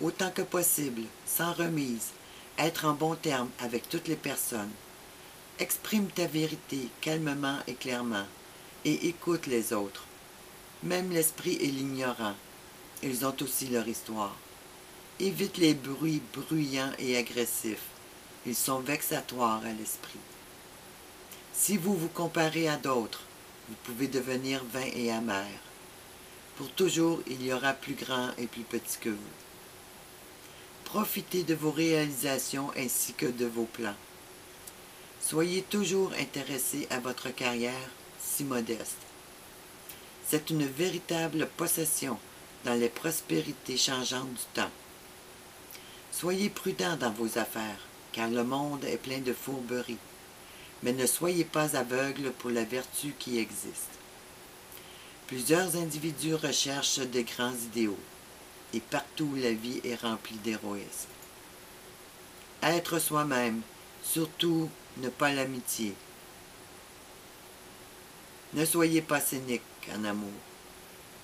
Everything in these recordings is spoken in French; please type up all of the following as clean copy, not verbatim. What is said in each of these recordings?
autant que possible, sans remise, être en bon terme avec toutes les personnes. Exprime ta vérité calmement et clairement, et écoute les autres. Même l'esprit et l'ignorant, ils ont aussi leur histoire. Évite les bruits bruyants et agressifs, ils sont vexatoires à l'esprit. Si vous vous comparez à d'autres, vous pouvez devenir vain et amer. Pour toujours, il y aura plus grand et plus petit que vous. Profitez de vos réalisations ainsi que de vos plans. Soyez toujours intéressé à votre carrière, si modeste. C'est une véritable possession dans les prospérités changeantes du temps. Soyez prudent dans vos affaires, car le monde est plein de fourberies. Mais ne soyez pas aveugles pour la vertu qui existe. Plusieurs individus recherchent de grands idéaux, et partout la vie est remplie d'héroïsme. Être soi-même, surtout ne pas l'amitié. Ne soyez pas cynique en amour.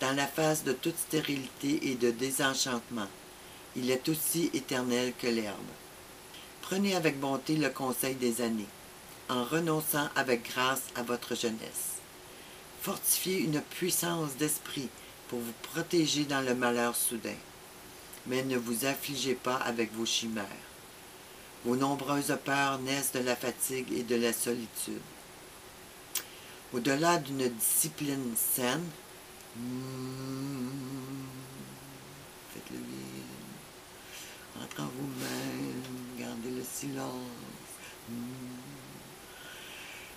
Dans la face de toute stérilité et de désenchantement, il est aussi éternel que l'herbe. Prenez avec bonté le conseil des années, en renonçant avec grâce à votre jeunesse. Fortifiez une puissance d'esprit pour vous protéger dans le malheur soudain. Mais ne vous affligez pas avec vos chimères. Vos nombreuses peurs naissent de la fatigue et de la solitude. Au-delà d'une discipline saine, faites-le bien, entre en vous-même, gardez le silence.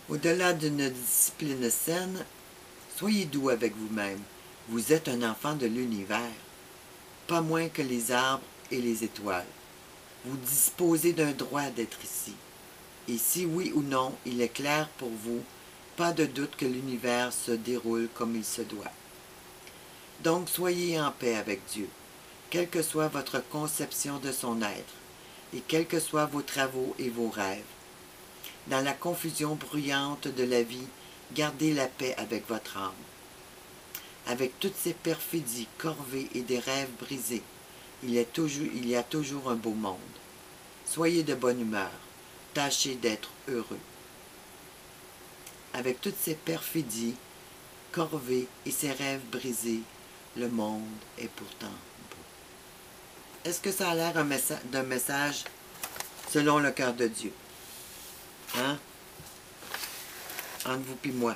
Au-delà d'une discipline saine, soyez doux avec vous-même. Vous êtes un enfant de l'univers, pas moins que les arbres et les étoiles. Vous disposez d'un droit d'être ici. Et si oui ou non, il est clair pour vous, pas de doute que l'univers se déroule comme il se doit. Donc soyez en paix avec Dieu, quelle que soit votre conception de son être, et quels que soient vos travaux et vos rêves. Dans la confusion bruyante de la vie, gardez la paix avec votre âme. Avec toutes ces perfidies, corvées et des rêves brisés, il y a toujours un beau monde. Soyez de bonne humeur, tâchez d'être heureux. Avec toutes ces perfidies, corvées et ces rêves brisés, le monde est pourtant beau. Est-ce que ça a l'air d'un message selon le cœur de Dieu? Hein? Entre vous et moi.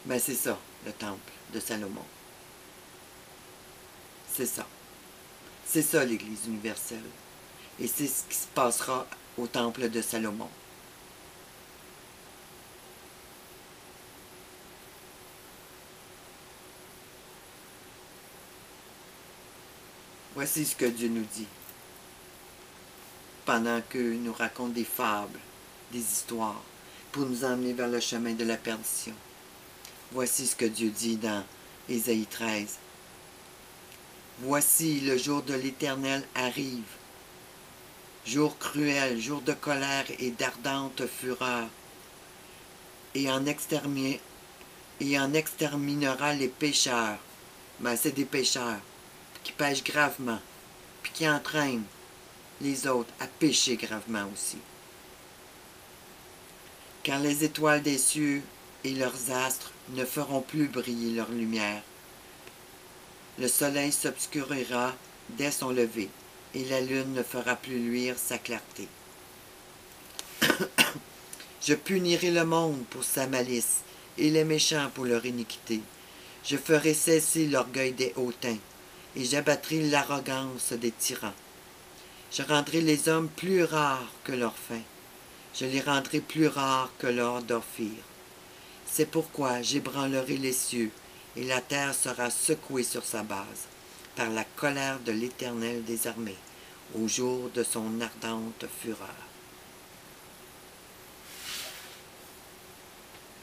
Ben c'est ça, le temple de Salomon. C'est ça. C'est ça l'Église universelle. Et c'est ce qui se passera au temple de Salomon. Voici ce que Dieu nous dit. Pendant qu'il nous raconte des fables, des histoires, pour nous emmener vers le chemin de la perdition. Voici ce que Dieu dit dans Ésaïe 13. Voici le jour de l'Éternel arrive. Jour cruel, jour de colère et d'ardente fureur. Et en exterminera les pécheurs. Ben, c'est des pécheurs qui pêchent gravement, puis qui entraînent les autres à pécher gravement aussi. Car les étoiles des cieux et leurs astres ne feront plus briller leur lumière. Le soleil s'obscurira dès son lever, et la lune ne fera plus luire sa clarté. Je punirai le monde pour sa malice, et les méchants pour leur iniquité. Je ferai cesser l'orgueil des hautains, et j'abattrai l'arrogance des tyrans. Je rendrai les hommes plus rares que leurs faim. Je les rendrai plus rares que l'or d'Ophir. C'est pourquoi j'ébranlerai les cieux, et la terre sera secouée sur sa base, par la colère de l'Éternel des armées, au jour de son ardente fureur.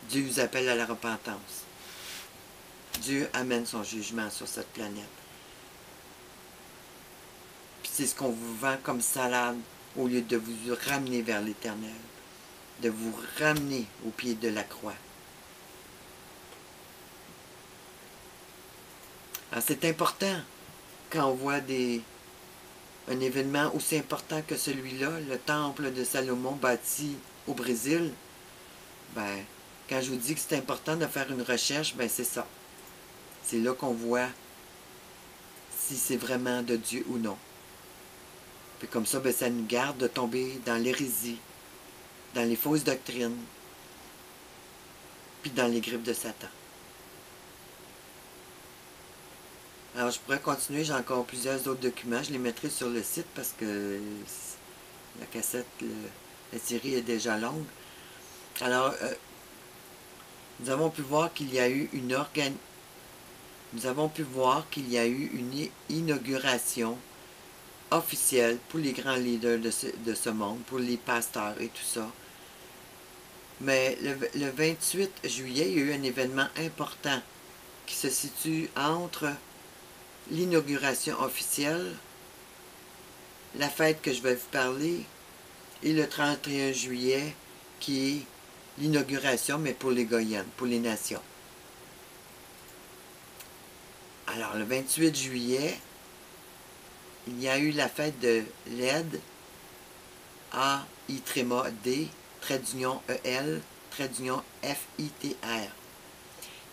Dieu vous appelle à la repentance. Dieu amène son jugement sur cette planète. Puis c'est ce qu'on vous vend comme salade, au lieu de vous ramener vers l'Éternel, de vous ramener au pied de la croix. Alors c'est important quand on voit un événement aussi important que celui-là, le temple de Salomon bâti au Brésil, ben, quand je vous dis que c'est important de faire une recherche, ben c'est ça. C'est là qu'on voit si c'est vraiment de Dieu ou non. Puis comme ça, ben, ça nous garde de tomber dans l'hérésie, dans les fausses doctrines, puis dans les griffes de Satan. Alors, je pourrais continuer, j'ai encore plusieurs autres documents. Je les mettrai sur le site parce que la cassette, la série est déjà longue. Alors, nous avons pu voir qu'il y a eu une inauguration officielle pour les grands leaders de ce monde, pour les pasteurs et tout ça. Mais le 28 juillet, il y a eu un événement important qui se situe entre l'inauguration officielle, la fête que je vais vous parler, et le 31 juillet, qui est l'inauguration, mais pour les Goyennes, pour les nations. Alors, le 28 juillet, il y a eu la fête de l'Aide, A-I-D, trait d'union E-L, trait d'union F-I-T-R,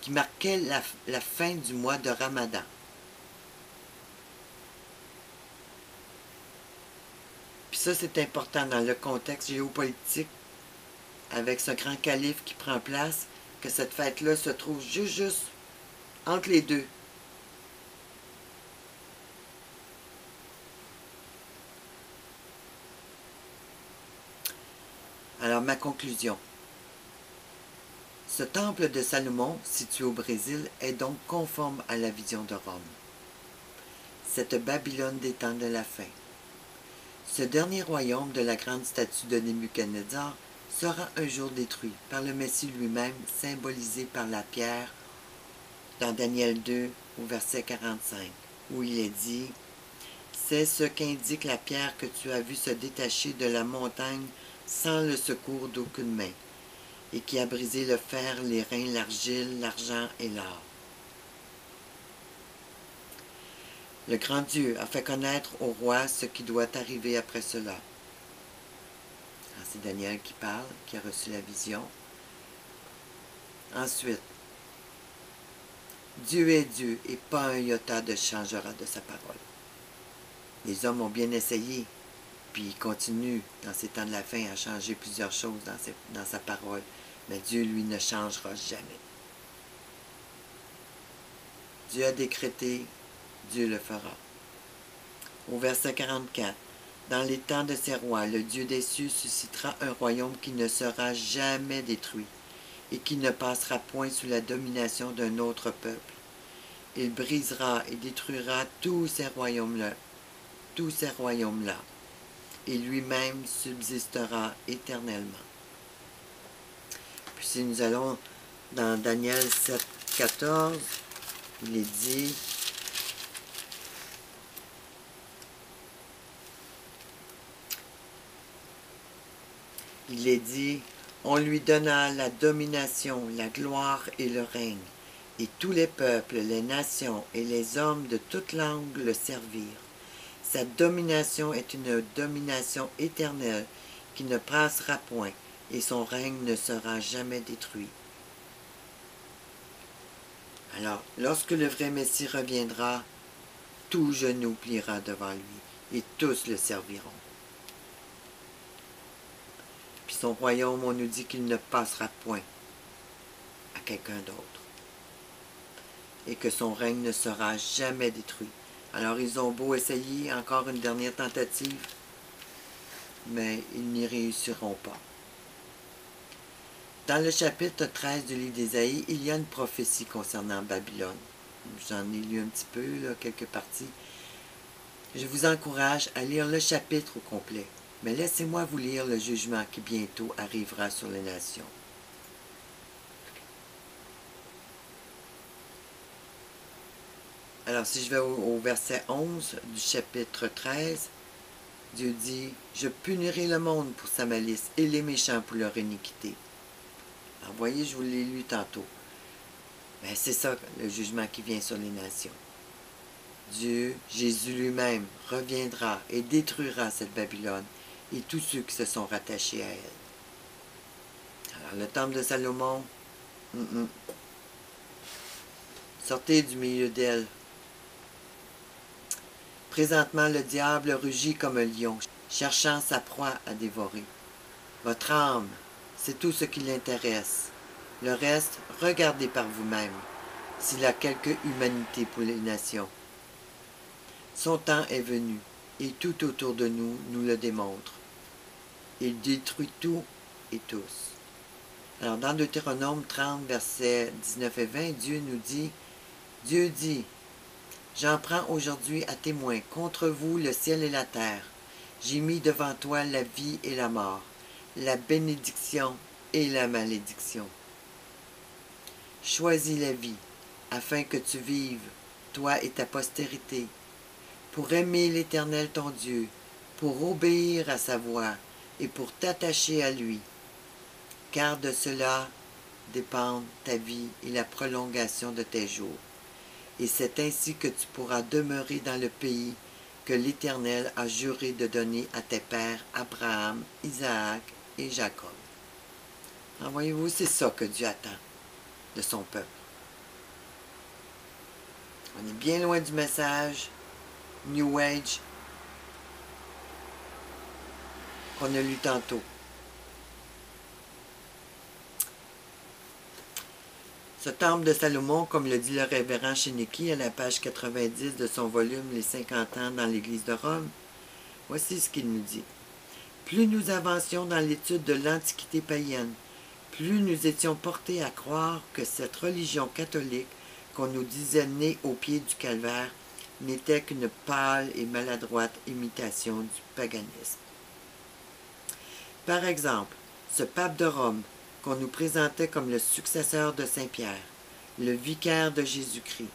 qui marquait la fin du mois de Ramadan. Puis ça, c'est important dans le contexte géopolitique, avec ce grand calife qui prend place, que cette fête-là se trouve juste entre les deux. Alors, ma conclusion. Ce temple de Salomon, situé au Brésil, est donc conforme à la vision de Rome. Cette Babylone des temps de la fin. Ce dernier royaume de la grande statue de Nebuchadnezzar sera un jour détruit par le Messie lui-même, symbolisé par la pierre dans Daniel 2 au verset 45, où il est dit « C'est ce qu'indique la pierre que tu as vue se détacher de la montagne sans le secours d'aucune main, et qui a brisé le fer, les reins, l'argile, l'argent et l'or. Le grand Dieu a fait connaître au roi ce qui doit arriver après cela. » C'est Daniel qui parle, qui a reçu la vision. Ensuite, Dieu est Dieu et pas un iota ne changera de sa parole. Les hommes ont bien essayé, puis ils continuent dans ces temps de la fin à changer plusieurs choses dans sa parole, mais Dieu, lui, ne changera jamais. Dieu a décrété, Dieu le fera. Au verset 44, dans les temps de ces rois, le Dieu des cieux suscitera un royaume qui ne sera jamais détruit et qui ne passera point sous la domination d'un autre peuple. Il brisera et détruira tous ces royaumes-là, et lui-même subsistera éternellement. Puis si nous allons dans Daniel 7, 14, il est dit... Il est dit, on lui donna la domination, la gloire et le règne, et tous les peuples, les nations et les hommes de toute langue le servirent. Sa domination est une domination éternelle qui ne passera point, et son règne ne sera jamais détruit. Alors, lorsque le vrai Messie reviendra, tout genou pliera devant lui, et tous le serviront. Puis son royaume, on nous dit qu'il ne passera point à quelqu'un d'autre. Et que son règne ne sera jamais détruit. Alors ils ont beau essayer encore une dernière tentative, mais ils n'y réussiront pas. Dans le chapitre 13 du livre d'Ésaïe, il y a une prophétie concernant Babylone. J'en ai lu un petit peu, là, quelques parties. Je vous encourage à lire le chapitre au complet. Mais laissez-moi vous lire le jugement qui bientôt arrivera sur les nations. Alors, si je vais au verset 11 du chapitre 13, Dieu dit, « Je punirai le monde pour sa malice et les méchants pour leur iniquité. » Alors, voyez, je vous l'ai lu tantôt. Ben, c'est ça, le jugement qui vient sur les nations. Dieu, Jésus lui-même, reviendra et détruira cette Babylone et tous ceux qui se sont rattachés à elle. Alors, le temple de Salomon, sortez du milieu d'elle. Présentement, le diable rugit comme un lion, cherchant sa proie à dévorer. Votre âme, c'est tout ce qui l'intéresse. Le reste, regardez par vous-même, s'il a quelque humanité pour les nations. Son temps est venu, et tout autour de nous nous le démontre. Il détruit tout et tous. Alors, dans Deutéronome 30, versets 19 et 20, Dieu dit, j'en prends aujourd'hui à témoin contre vous le ciel et la terre. J'ai mis devant toi la vie et la mort, la bénédiction et la malédiction. Choisis la vie, afin que tu vives, toi et ta postérité, pour aimer l'Éternel ton Dieu, pour obéir à sa voix et pour t'attacher à lui, car de cela dépendent ta vie et la prolongation de tes jours. Et c'est ainsi que tu pourras demeurer dans le pays que l'Éternel a juré de donner à tes pères Abraham, Isaac et Jacob. Alors voyez-vous, c'est ça que Dieu attend de son peuple. On est bien loin du message New Age qu'on a lu tantôt. Ce temple de Salomon, comme le dit le révérend Chéniky à la page 90 de son volume Les 50 ans dans l'Église de Rome, voici ce qu'il nous dit. Plus nous avancions dans l'étude de l'Antiquité païenne, plus nous étions portés à croire que cette religion catholique qu'on nous disait née au pied du calvaire n'était qu'une pâle et maladroite imitation du paganisme. Par exemple, ce pape de Rome, qu'on nous présentait comme le successeur de Saint-Pierre, le vicaire de Jésus-Christ,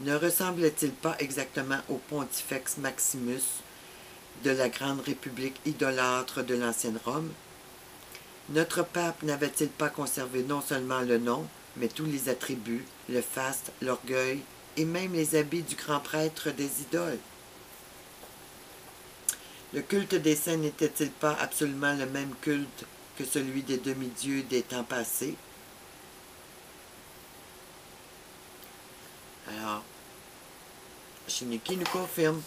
ne ressemblait-il pas exactement au Pontifex Maximus de la grande république idolâtre de l'ancienne Rome? Notre pape n'avait-il pas conservé non seulement le nom, mais tous les attributs, le faste, l'orgueil et même les habits du grand prêtre des idoles? Le culte des saints n'était-il pas absolument le même culte que celui des demi-dieux des temps passés? Alors, Chéniky nous confirme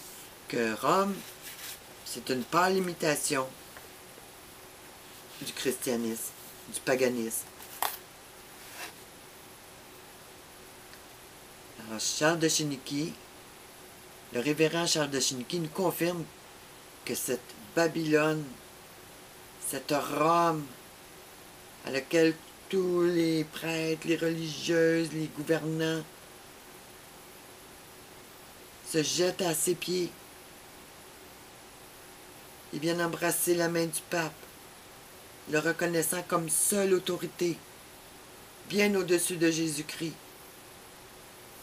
que Rome, c'est une pâle imitation du christianisme, du paganisme. Alors, Charles de Chéniky, le révérend Charles de Chéniky nous confirme que cette Babylone, cette Rome à laquelle tous les prêtres, les religieuses, les gouvernants se jettent à ses pieds et viennent embrasser la main du pape, le reconnaissant comme seule autorité, bien au-dessus de Jésus-Christ.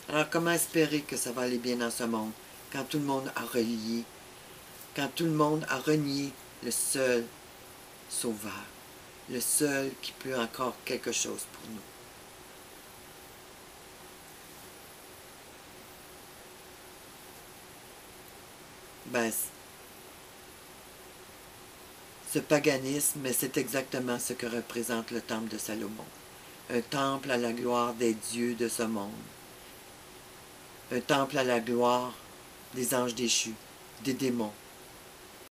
Alors comment espérer que ça va aller bien dans ce monde quand tout le monde a relié, quand tout le monde a renié le seul Sauveur, le seul qui peut encore quelque chose pour nous? Ben, ce paganisme, c'est exactement ce que représente le temple de Salomon. Un temple à la gloire des dieux de ce monde. Un temple à la gloire des anges déchus, des démons,